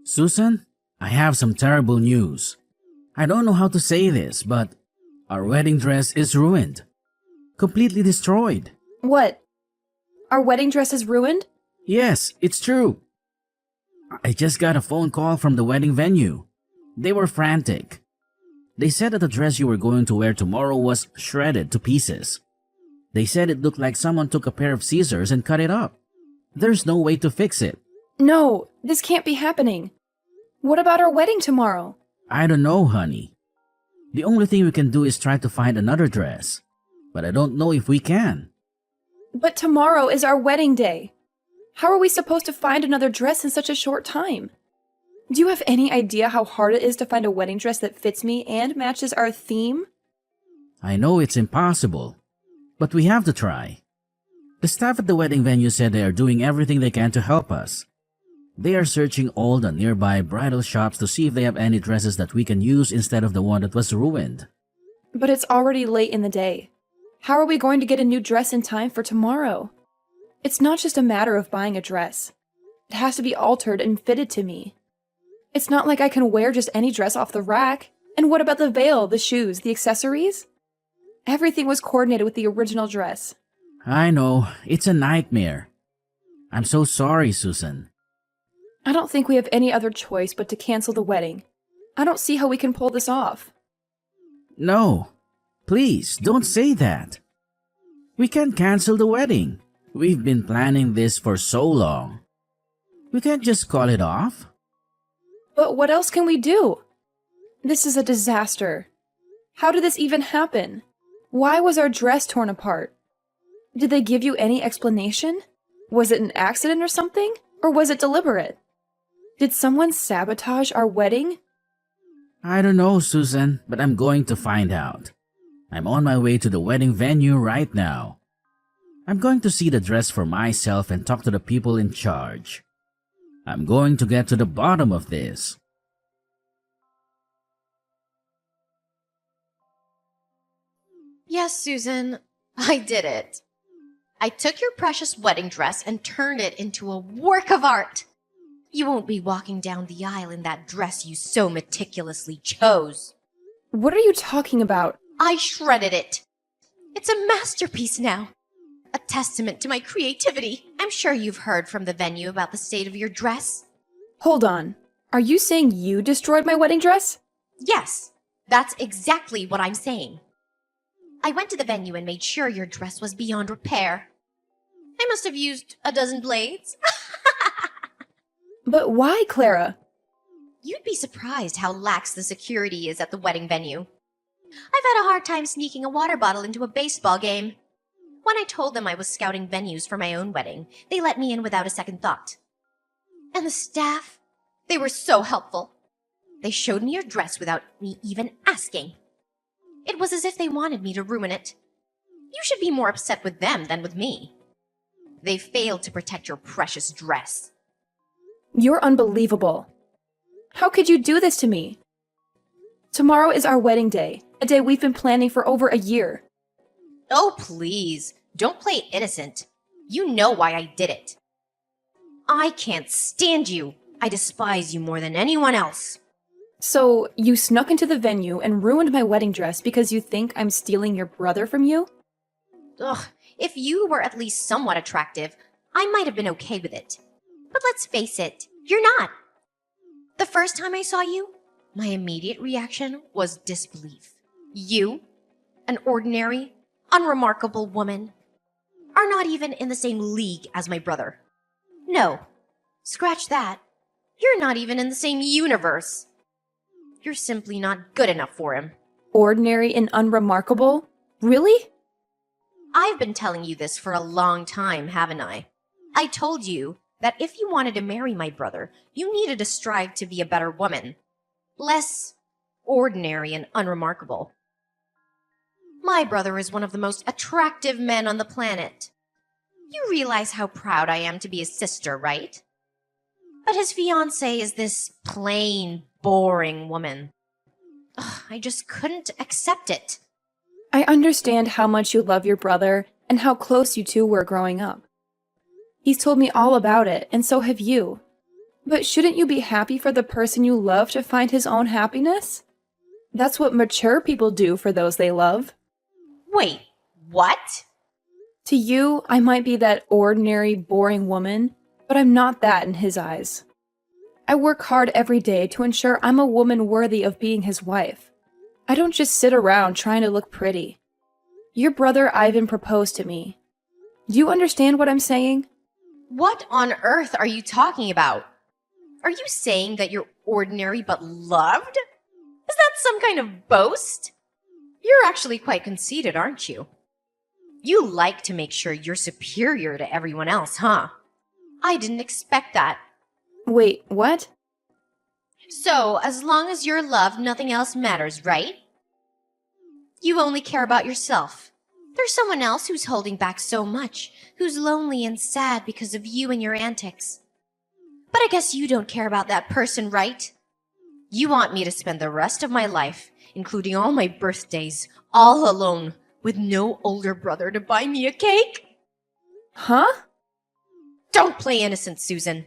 Susan, I have some terrible news. I don't know how to say this, but our wedding dress is ruined. Completely destroyed. What? Our wedding dress is ruined? Yes, it's true. I just got a phone call from the wedding venue. They were frantic. They said that the dress you were going to wear tomorrow was shredded to pieces. They said it looked like someone took a pair of scissors and cut it up. There's no way to fix it. No, this can't be happening. What about our wedding tomorrow? I don't know, honey. The only thing we can do is try to find another dress. But I don't know if we can. But tomorrow is our wedding day. How are we supposed to find another dress in such a short time? Do you have any idea how hard it is to find a wedding dress that fits me and matches our theme? I know it's impossible, but we have to try. The staff at the wedding venue said they are doing everything they can to help us. They are searching all the nearby bridal shops to see if they have any dresses that we can use instead of the one that was ruined. But it's already late in the day. How are we going to get a new dress in time for tomorrow? It's not just a matter of buying a dress. It has to be altered and fitted to me. It's not like I can wear just any dress off the rack. And what about the veil, the shoes, the accessories? Everything was coordinated with the original dress. I know, it's a nightmare. I'm so sorry, Susan. I don't think we have any other choice but to cancel the wedding. I don't see how we can pull this off. No, please don't say that. We can't cancel the wedding. We've been planning this for so long. We can't just call it off. But what else can we do? This is a disaster. How did this even happen? Why was our dress torn apart? Did they give you any explanation? Was it an accident or something? Or was it deliberate? Did someone sabotage our wedding? I don't know, Susan, but I'm going to find out. I'm on my way to the wedding venue right now. I'm going to see the dress for myself and talk to the people in charge. I'm going to get to the bottom of this. Yes, Susan, I did it. I took your precious wedding dress and turned it into a work of art. You won't be walking down the aisle in that dress you so meticulously chose. What are you talking about? I shredded it. It's a masterpiece now. A testament to my creativity. I'm sure you've heard from the venue about the state of your dress. Hold on. Are you saying you destroyed my wedding dress? Yes, that's exactly what I'm saying. I went to the venue and made sure your dress was beyond repair. I must have used a dozen blades. But why, Clara? You'd be surprised how lax the security is at the wedding venue. I've had a hard time sneaking a water bottle into a baseball game. When I told them I was scouting venues for my own wedding, they let me in without a second thought. And the staff, they were so helpful. They showed me your dress without me even asking. It was as if they wanted me to ruin it. You should be more upset with them than with me. They failed to protect your precious dress. You're unbelievable. How could you do this to me? Tomorrow is our wedding day, a day we've been planning for over a year. Oh, please, don't play innocent. You know why I did it. I can't stand you. I despise you more than anyone else. So, you snuck into the venue and ruined my wedding dress because you think I'm stealing your brother from you? Ugh, if you were at least somewhat attractive, I might have been okay with it. But let's face it, you're not. The first time I saw you, my immediate reaction was disbelief. You, an ordinary, unremarkable woman, are not even in the same league as my brother. No, scratch that. You're not even in the same universe. You're simply not good enough for him. Ordinary and unremarkable? Really? I've been telling you this for a long time, haven't I? I told you that if you wanted to marry my brother, you needed to strive to be a better woman. Less ordinary and unremarkable. My brother is one of the most attractive men on the planet. You realize how proud I am to be his sister, right? But his fiancée is this plain, boring woman. Ugh, I just couldn't accept it. I understand how much you love your brother and how close you two were growing up. He's told me all about it, and so have you. But shouldn't you be happy for the person you love to find his own happiness? That's what mature people do for those they love. Wait, what? To you, I might be that ordinary, boring woman, but I'm not that in his eyes. I work hard every day to ensure I'm a woman worthy of being his wife. I don't just sit around trying to look pretty. Your brother Ivan proposed to me. Do you understand what I'm saying? What on earth are you talking about? Are you saying that you're ordinary but loved? Is that some kind of boast? You're actually quite conceited, aren't you? You like to make sure you're superior to everyone else, huh? I didn't expect that. Wait, what? So, as long as you're loved, nothing else matters, right? You only care about yourself. There's someone else who's holding back so much, who's lonely and sad because of you and your antics. But I guess you don't care about that person, right? You want me to spend the rest of my life, including all my birthdays, all alone, with no older brother to buy me a cake? Huh? Don't play innocent, Susan.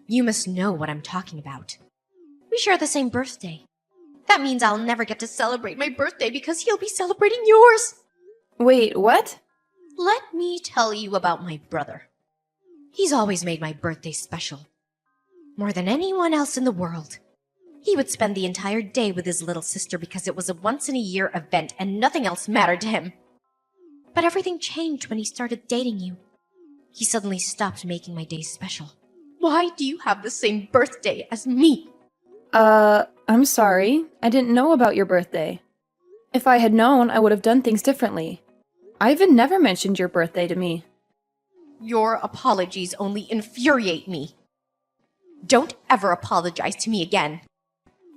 You must know what I'm talking about. We share the same birthday. That means I'll never get to celebrate my birthday because he'll be celebrating yours. Wait, what? Let me tell you about my brother. He's always made my birthday special. More than anyone else in the world. He would spend the entire day with his little sister because it was a once-in-a-year event and nothing else mattered to him. But everything changed when he started dating you. He suddenly stopped making my days special. Why do you have the same birthday as me? I'm sorry. I didn't know about your birthday. If I had known, I would have done things differently. Ivan never mentioned your birthday to me. Your apologies only infuriate me. Don't ever apologize to me again.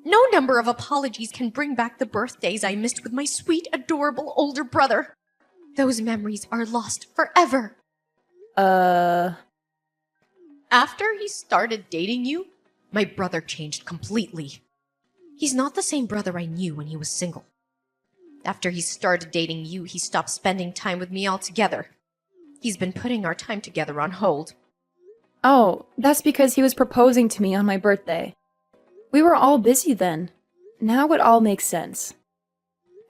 No number of apologies can bring back the birthdays I missed with my sweet, adorable older brother. Those memories are lost forever. After he started dating you, my brother changed completely. He's not the same brother I knew when he was single. After he started dating you, he stopped spending time with me altogether. He's been putting our time together on hold. Oh, that's because he was proposing to me on my birthday. We were all busy then. Now it all makes sense.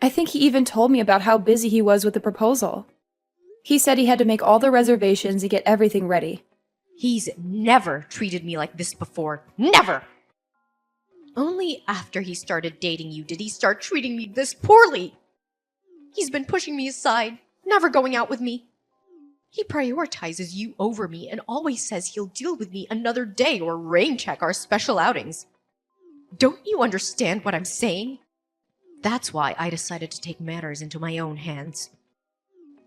I think he even told me about how busy he was with the proposal. He said he had to make all the reservations and get everything ready. He's never treated me like this before. Never! Only after he started dating you did he start treating me this poorly. He's been pushing me aside, never going out with me. He prioritizes you over me and always says he'll deal with me another day or rain check our special outings. Don't you understand what I'm saying? That's why I decided to take matters into my own hands.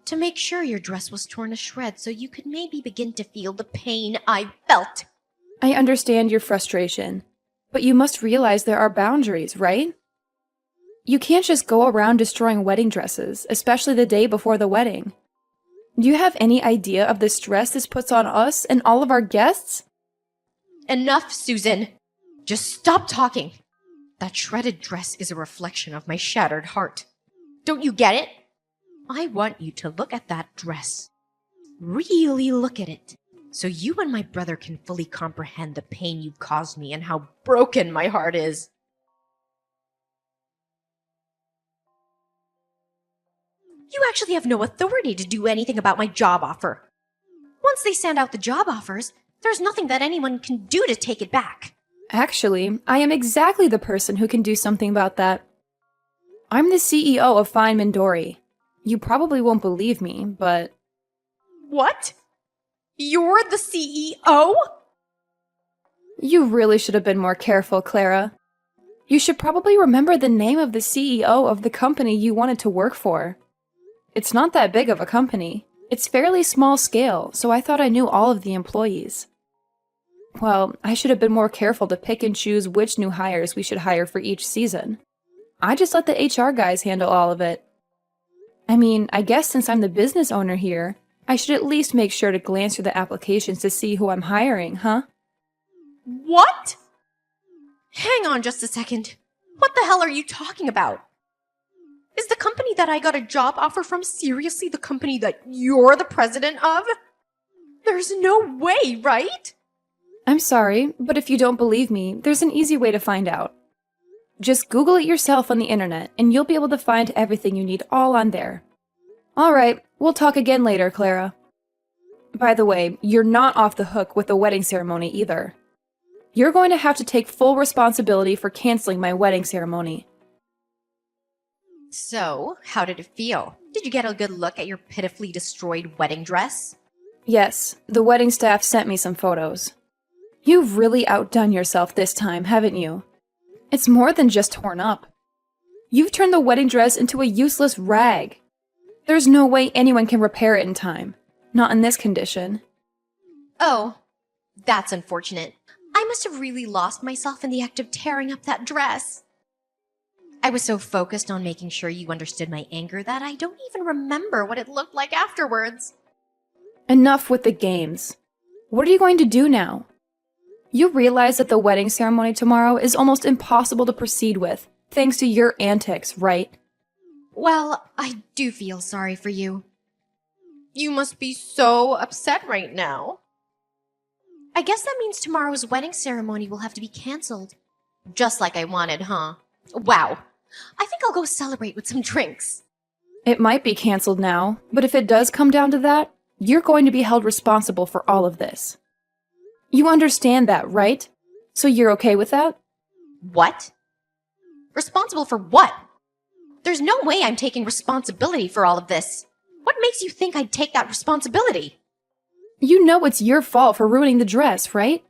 To make sure your dress was torn to shreds so you could maybe begin to feel the pain I felt. I understand your frustration, but you must realize there are boundaries, right? You can't just go around destroying wedding dresses, especially the day before the wedding. Do you have any idea of the stress this puts on us and all of our guests? Enough, Susan. Just stop talking. That shredded dress is a reflection of my shattered heart. Don't you get it? I want you to look at that dress. Really look at it. So you and my brother can fully comprehend the pain you caused me and how broken my heart is. You actually have no authority to do anything about my job offer. Once they send out the job offers, there's nothing that anyone can do to take it back. Actually, I am exactly the person who can do something about that. I'm the CEO of Feynman Dory. You probably won't believe me, but... What? You're the CEO? You really should have been more careful, Clara. You should probably remember the name of the CEO of the company you wanted to work for. It's not that big of a company. It's fairly small scale, so I thought I knew all of the employees. Well, I should have been more careful to pick and choose which new hires we should hire for each season. I just let the HR guys handle all of it. I mean, I guess since I'm the business owner here, I should at least make sure to glance through the applications to see who I'm hiring, huh? What? Hang on just a second. What the hell are you talking about? Is the company that I got a job offer from seriously the company that you're the president of? There's no way, right? I'm sorry, but if you don't believe me, there's an easy way to find out. Just Google it yourself on the internet, and you'll be able to find everything you need all on there. Alright, we'll talk again later, Clara. By the way, you're not off the hook with the wedding ceremony either. You're going to have to take full responsibility for canceling my wedding ceremony. So, how did it feel? Did you get a good look at your pitifully destroyed wedding dress? Yes, the wedding staff sent me some photos. You've really outdone yourself this time, haven't you? It's more than just torn up. You've turned the wedding dress into a useless rag. There's no way anyone can repair it in time. Not in this condition. Oh, that's unfortunate. I must have really lost myself in the act of tearing up that dress. I was so focused on making sure you understood my anger that I don't even remember what it looked like afterwards. Enough with the games. What are you going to do now? You realize that the wedding ceremony tomorrow is almost impossible to proceed with, thanks to your antics, right? Well, I do feel sorry for you. You must be so upset right now. I guess that means tomorrow's wedding ceremony will have to be canceled. Just like I wanted, huh? Wow. I think I'll go celebrate with some drinks. It might be canceled now, but if it does come down to that, you're going to be held responsible for all of this. You understand that, right? So you're okay with that? What? Responsible for what? There's no way I'm taking responsibility for all of this. What makes you think I'd take that responsibility? You know it's your fault for ruining the dress, right?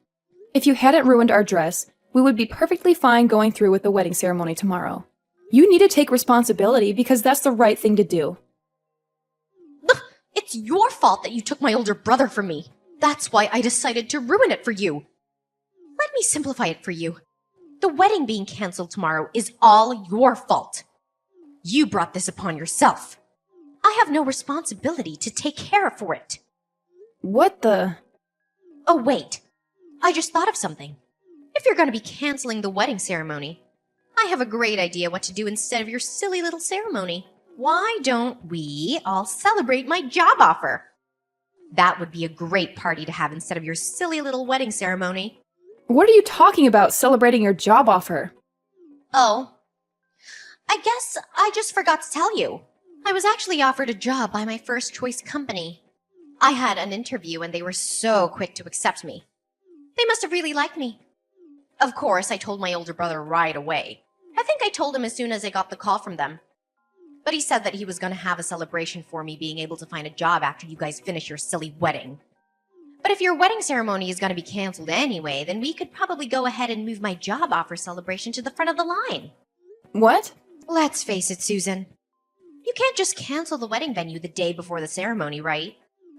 If you hadn't ruined our dress, we would be perfectly fine going through with the wedding ceremony tomorrow. You need to take responsibility because that's the right thing to do. It's your fault that you took my older brother from me. That's why I decided to ruin it for you. Let me simplify it for you. The wedding being canceled tomorrow is all your fault. You brought this upon yourself. I have no responsibility to take care for it. What the? Oh, wait. I just thought of something. If you're going to be canceling the wedding ceremony, I have a great idea what to do instead of your silly little ceremony. Why don't we all celebrate my job offer? That would be a great party to have instead of your silly little wedding ceremony. What are you talking about, celebrating your job offer? Oh, I guess I just forgot to tell you. I was actually offered a job by my first choice company. I had an interview and they were so quick to accept me. They must have really liked me. Of course, I told my older brother right away. I think I told him as soon as I got the call from them. But he said that he was going to have a celebration for me being able to find a job after you guys finish your silly wedding. But if your wedding ceremony is going to be canceled anyway, then we could probably go ahead and move my job offer celebration to the front of the line. What? Let's face it, Susan. You can't just cancel the wedding venue the day before the ceremony, right?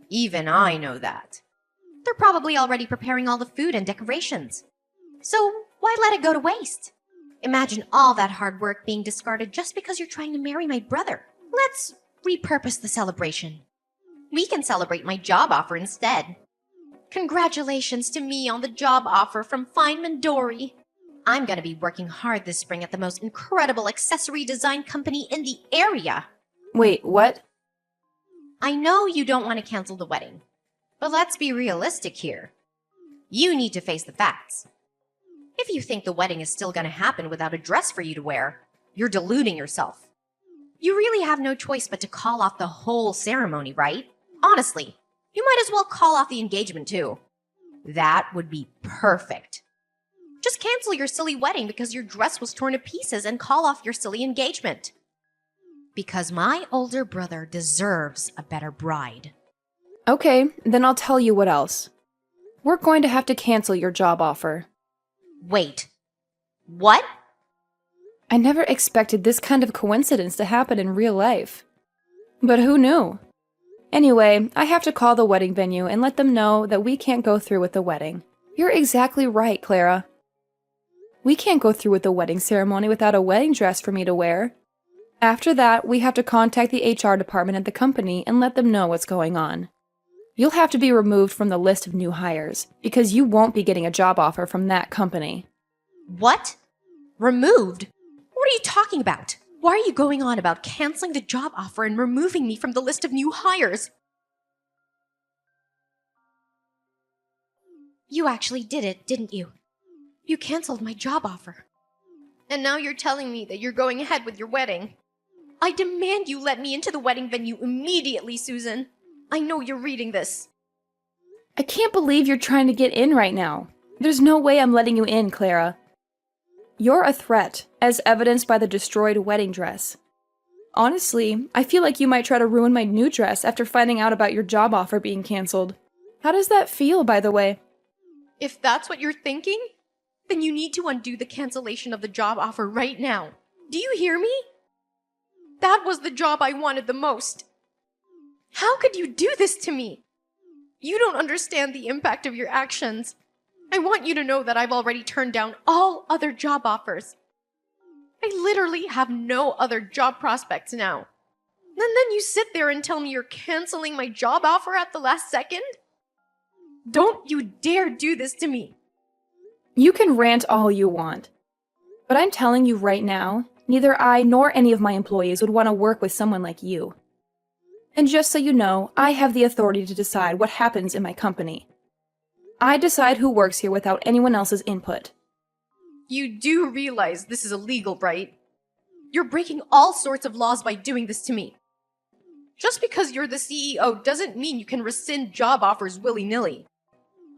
Even I know that. They're probably already preparing all the food and decorations. So why let it go to waste? Imagine all that hard work being discarded just because you're trying to marry my brother. Let's repurpose the celebration. We can celebrate my job offer instead. Congratulations to me on the job offer from Feynman Dory. I'm going to be working hard this spring at the most incredible accessory design company in the area. Wait, what? I know you don't want to cancel the wedding, but let's be realistic here. You need to face the facts. If you think the wedding is still going to happen without a dress for you to wear, you're deluding yourself. You really have no choice but to call off the whole ceremony, right? Honestly, you might as well call off the engagement too. That would be perfect. Just cancel your silly wedding because your dress was torn to pieces and call off your silly engagement. Because my older brother deserves a better bride. Okay, then I'll tell you what else. We're going to have to cancel your job offer. Wait. What? I never expected this kind of coincidence to happen in real life. But who knew? Anyway, I have to call the wedding venue and let them know that we can't go through with the wedding. You're exactly right, Clara. We can't go through with the wedding ceremony without a wedding dress for me to wear. After that, we have to contact the HR department at the company and let them know what's going on. You'll have to be removed from the list of new hires, because you won't be getting a job offer from that company. What? Removed? What are you talking about? Why are you going on about canceling the job offer and removing me from the list of new hires? You actually did it, didn't you? You canceled my job offer. And now you're telling me that you're going ahead with your wedding. I demand you let me into the wedding venue immediately, Susan. I know you're reading this. I can't believe you're trying to get in right now. There's no way I'm letting you in, Clara. You're a threat, as evidenced by the destroyed wedding dress. Honestly, I feel like you might try to ruin my new dress after finding out about your job offer being canceled. How does that feel, by the way? If that's what you're thinking, then you need to undo the cancellation of the job offer right now. Do you hear me? That was the job I wanted the most. How could you do this to me? You don't understand the impact of your actions. I want you to know that I've already turned down all other job offers. I literally have no other job prospects now. And then you sit there and tell me you're canceling my job offer at the last second? Don't you dare do this to me. You can rant all you want. But I'm telling you right now, neither I nor any of my employees would want to work with someone like you. And just so you know, I have the authority to decide what happens in my company. I decide who works here without anyone else's input. You do realize this is illegal, right? You're breaking all sorts of laws by doing this to me. Just because you're the CEO doesn't mean you can rescind job offers willy-nilly.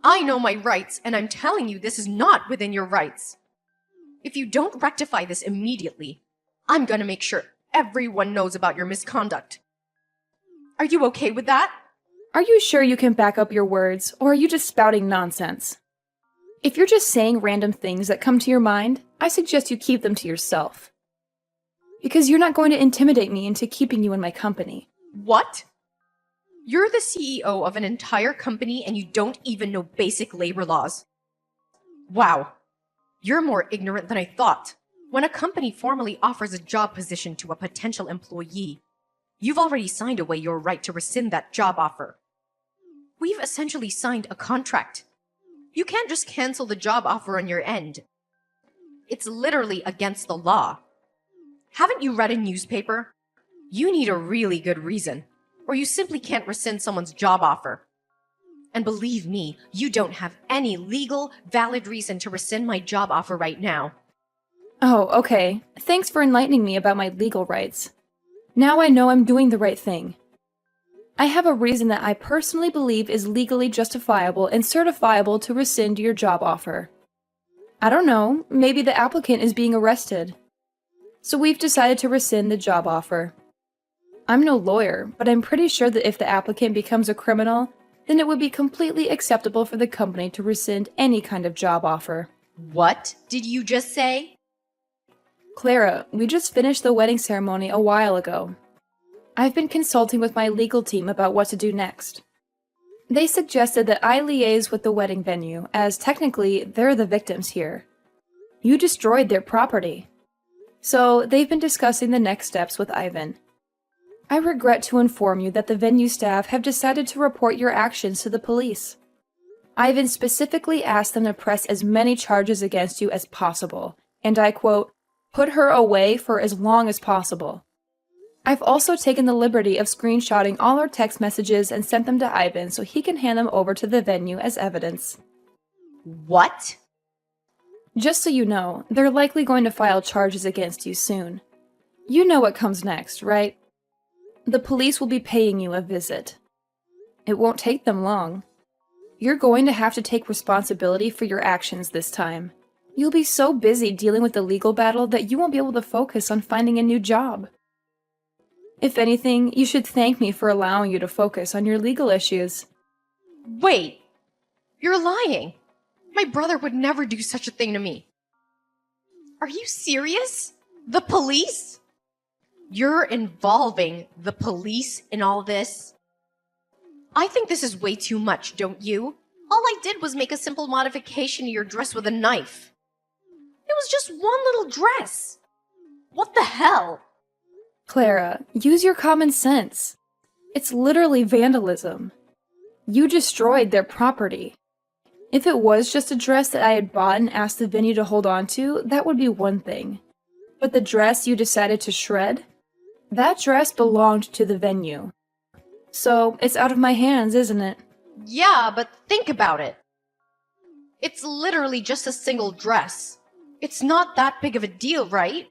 I know my rights, and I'm telling you this is not within your rights. If you don't rectify this immediately, I'm gonna make sure everyone knows about your misconduct. Are you okay with that? Are you sure you can back up your words, or are you just spouting nonsense? If you're just saying random things that come to your mind, I suggest you keep them to yourself. Because you're not going to intimidate me into keeping you in my company. What? You're the CEO of an entire company and you don't even know basic labor laws. Wow. You're more ignorant than I thought. When a company formally offers a job position to a potential employee, you've already signed away your right to rescind that job offer. We've essentially signed a contract. You can't just cancel the job offer on your end. It's literally against the law. Haven't you read a newspaper? You need a really good reason, or you simply can't rescind someone's job offer. And believe me, you don't have any legal, valid reason to rescind my job offer right now. Oh, okay. Thanks for enlightening me about my legal rights. Now I know I'm doing the right thing. I have a reason that I personally believe is legally justifiable and certifiable to rescind your job offer. I don't know, maybe the applicant is being arrested. So we've decided to rescind the job offer. I'm no lawyer, but I'm pretty sure that if the applicant becomes a criminal, then it would be completely acceptable for the company to rescind any kind of job offer. What did you just say? Clara, we just finished the wedding ceremony a while ago. I've been consulting with my legal team about what to do next. They suggested that I liaise with the wedding venue, as technically they're the victims here. You destroyed their property. So they've been discussing the next steps with Ivan. I regret to inform you that the venue staff have decided to report your actions to the police. Ivan specifically asked them to press as many charges against you as possible, and I quote, "put her away for as long as possible." I've also taken the liberty of screenshotting all our text messages and sent them to Ivan so he can hand them over to the venue as evidence. What? Just so you know, they're likely going to file charges against you soon. You know what comes next, right? The police will be paying you a visit. It won't take them long. You're going to have to take responsibility for your actions this time. You'll be so busy dealing with the legal battle that you won't be able to focus on finding a new job. If anything, you should thank me for allowing you to focus on your legal issues. Wait, you're lying. My brother would never do such a thing to me. Are you serious? The police? You're involving the police in all this? I think this is way too much, don't you? All I did was make a simple modification to your dress with a knife. It was just one little dress. What the hell? Clara, use your common sense. It's literally vandalism. You destroyed their property. If it was just a dress that I had bought and asked the venue to hold on to, that would be one thing. But the dress you decided to shred? That dress belonged to the venue. So, it's out of my hands, isn't it? Yeah, but think about it. It's literally just a single dress. It's not that big of a deal, right?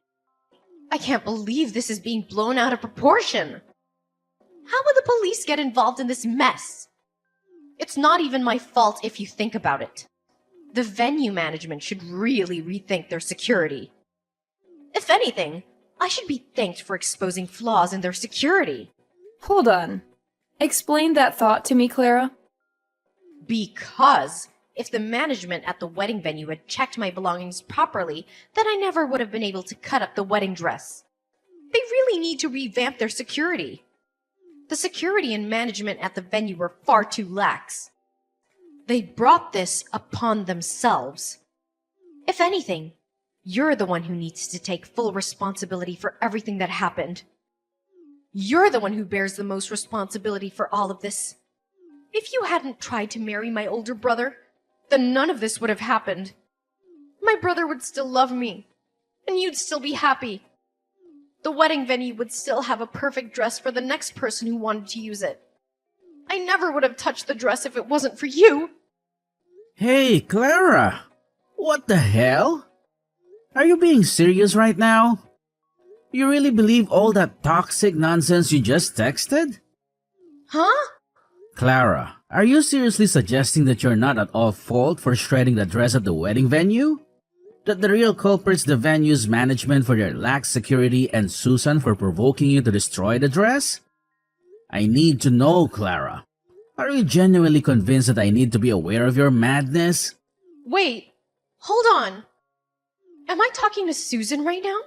I can't believe this is being blown out of proportion. How would the police get involved in this mess? It's not even my fault if you think about it. The venue management should really rethink their security. If anything, I should be thanked for exposing flaws in their security. Hold on. Explain that thought to me, Clara. Because if the management at the wedding venue had checked my belongings properly, then I never would have been able to cut up the wedding dress. They really need to revamp their security. The security and management at the venue were far too lax. They brought this upon themselves. If anything, you're the one who needs to take full responsibility for everything that happened. You're the one who bears the most responsibility for all of this. If you hadn't tried to marry my older brother, then none of this would have happened. My brother would still love me, and you'd still be happy. The wedding venue would still have a perfect dress for the next person who wanted to use it. I never would have touched the dress if it wasn't for you. Hey, Clara! What the hell? Are you being serious right now? You really believe all that toxic nonsense you just texted? Huh? Clara, are you seriously suggesting that you're not at all fault for shredding the dress at the wedding venue? That the real culprit's the venue's management for their lax security and Susan for provoking you to destroy the dress? I need to know, Clara. Are you genuinely convinced that I need to be aware of your madness? Wait, hold on. Am I talking to Susan right now?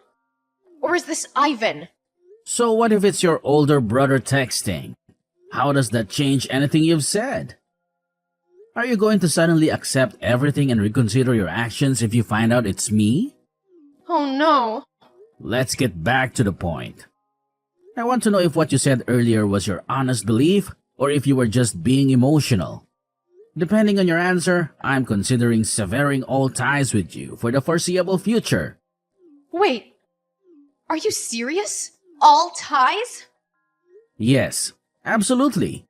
Or is this Ivan? So what if it's your older brother texting? How does that change anything you've said? Are you going to suddenly accept everything and reconsider your actions if you find out it's me? Oh no. Let's get back to the point. I want to know if what you said earlier was your honest belief or if you were just being emotional. Depending on your answer, I'm considering severing all ties with you for the foreseeable future. Wait, are you serious? All ties? Yes, absolutely.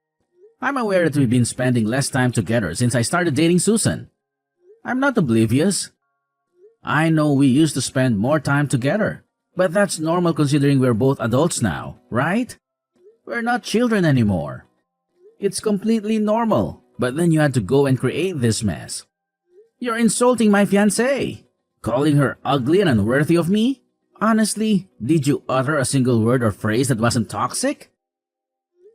I'm aware that we've been spending less time together since I started dating Susan. I'm not oblivious. I know we used to spend more time together, but that's normal considering we're both adults now, right? We're not children anymore. It's completely normal, but then you had to go and create this mess. You're insulting my fiancée, calling her ugly and unworthy of me? Honestly, did you utter a single word or phrase that wasn't toxic?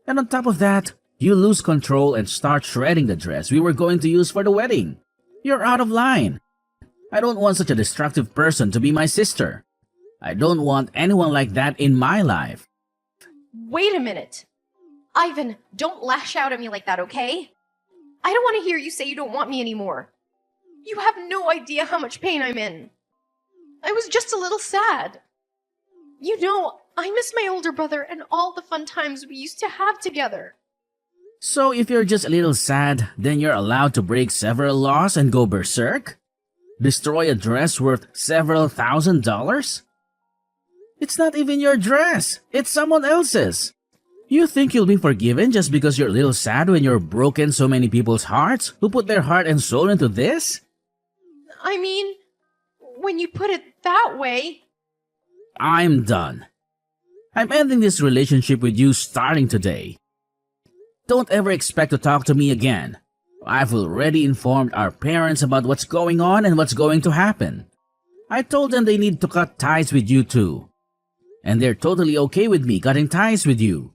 And on top of that, you lose control and start shredding the dress we were going to use for the wedding. You're out of line. I don't want such a destructive person to be my sister. I don't want anyone like that in my life. Wait a minute. Ivan, don't lash out at me like that, okay? I don't want to hear you say you don't want me anymore. You have no idea how much pain I'm in. I was just a little sad. You know, I miss my older brother and all the fun times we used to have together. So if you're just a little sad, then you're allowed to break several laws and go berserk? Destroy a dress worth several $1,000s? It's not even your dress, it's someone else's. You think you'll be forgiven just because you're a little sad when you're broken so many people's hearts who put their heart and soul into this? I mean, when you put it that way... I'm done. I'm ending this relationship with you starting today. Don't ever expect to talk to me again. I've already informed our parents about what's going on and what's going to happen. I told them they need to cut ties with you too. And they're totally okay with me cutting ties with you.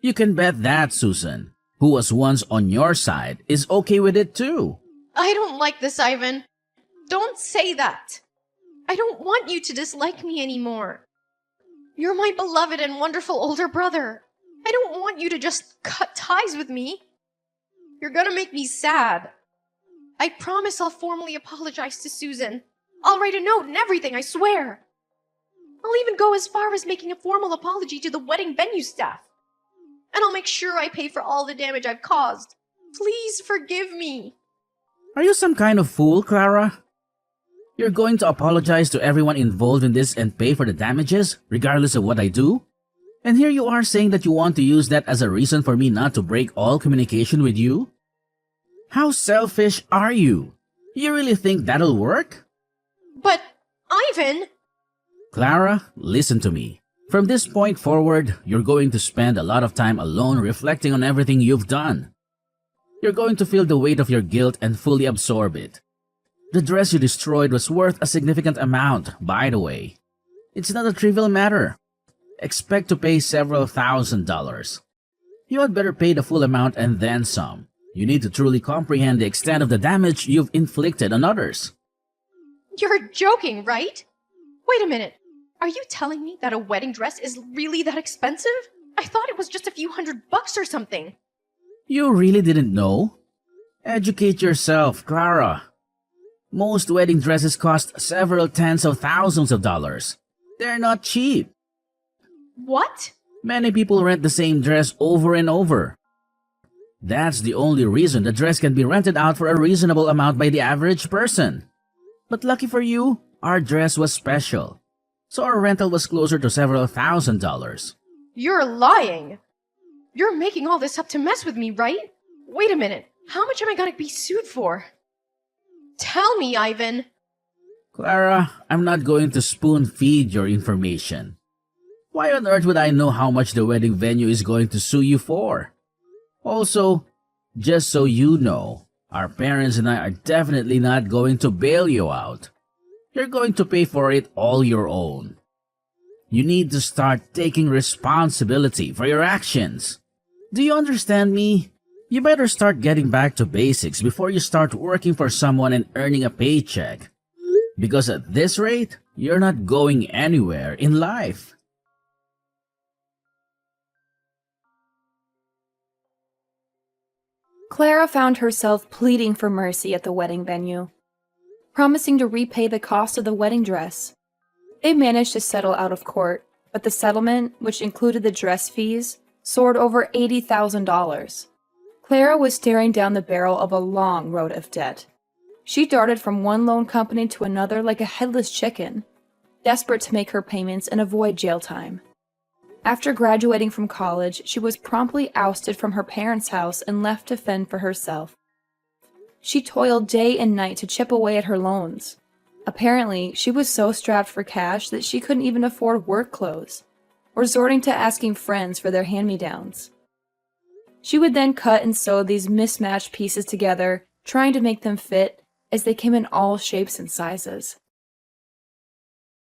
You can bet that Susan, who was once on your side, is okay with it too. I don't like this, Ivan. Don't say that. I don't want you to dislike me anymore. You're my beloved and wonderful older brother. I don't want you to just cut ties with me. You're gonna make me sad. I promise I'll formally apologize to Susan. I'll write a note and everything, I swear. I'll even go as far as making a formal apology to the wedding venue staff. And I'll make sure I pay for all the damage I've caused. Please forgive me. Are you some kind of fool, Clara? You're going to apologize to everyone involved in this and pay for the damages, regardless of what I do? And here you are saying that you want to use that as a reason for me not to break all communication with you? How selfish are you? You really think that'll work? But, Ivan! Clara, listen to me. From this point forward, you're going to spend a lot of time alone reflecting on everything you've done. You're going to feel the weight of your guilt and fully absorb it. The dress you destroyed was worth a significant amount, by the way. It's not a trivial matter. Expect to pay several $1,000s. You had better pay the full amount and then some. You need to truly comprehend the extent of the damage you've inflicted on others. You're joking, right? Wait a minute. Are you telling me that a wedding dress is really that expensive? I thought it was just a few $100 or something. You really didn't know? Educate yourself, Clara. Most wedding dresses cost several tens of thousands of dollars. They're not cheap. What? Many people rent the same dress over and over. That's the only reason the dress can be rented out for a reasonable amount by the average person. But lucky for you, our dress was special. So our rental was closer to several $1,000s. You're lying. You're making all this up to mess with me, right? Wait a minute. How much am I gonna be sued for? Tell me, Ivan. Clara, I'm not going to spoon-feed your information. Why on earth would I know how much the wedding venue is going to sue you for? Also, just so you know, our parents and I are definitely not going to bail you out. You're going to pay for it all your own. You need to start taking responsibility for your actions. Do you understand me? You better start getting back to basics before you start working for someone and earning a paycheck. Because at this rate, you're not going anywhere in life. Clara found herself pleading for mercy at the wedding venue, promising to repay the cost of the wedding dress. They managed to settle out of court, but the settlement, which included the dress fees, soared over $80,000. Clara was staring down the barrel of a long road of debt. She darted from one loan company to another like a headless chicken, desperate to make her payments and avoid jail time. After graduating from college, she was promptly ousted from her parents' house and left to fend for herself. She toiled day and night to chip away at her loans. Apparently, she was so strapped for cash that she couldn't even afford work clothes, resorting to asking friends for their hand-me-downs. She would then cut and sew these mismatched pieces together, trying to make them fit, as they came in all shapes and sizes.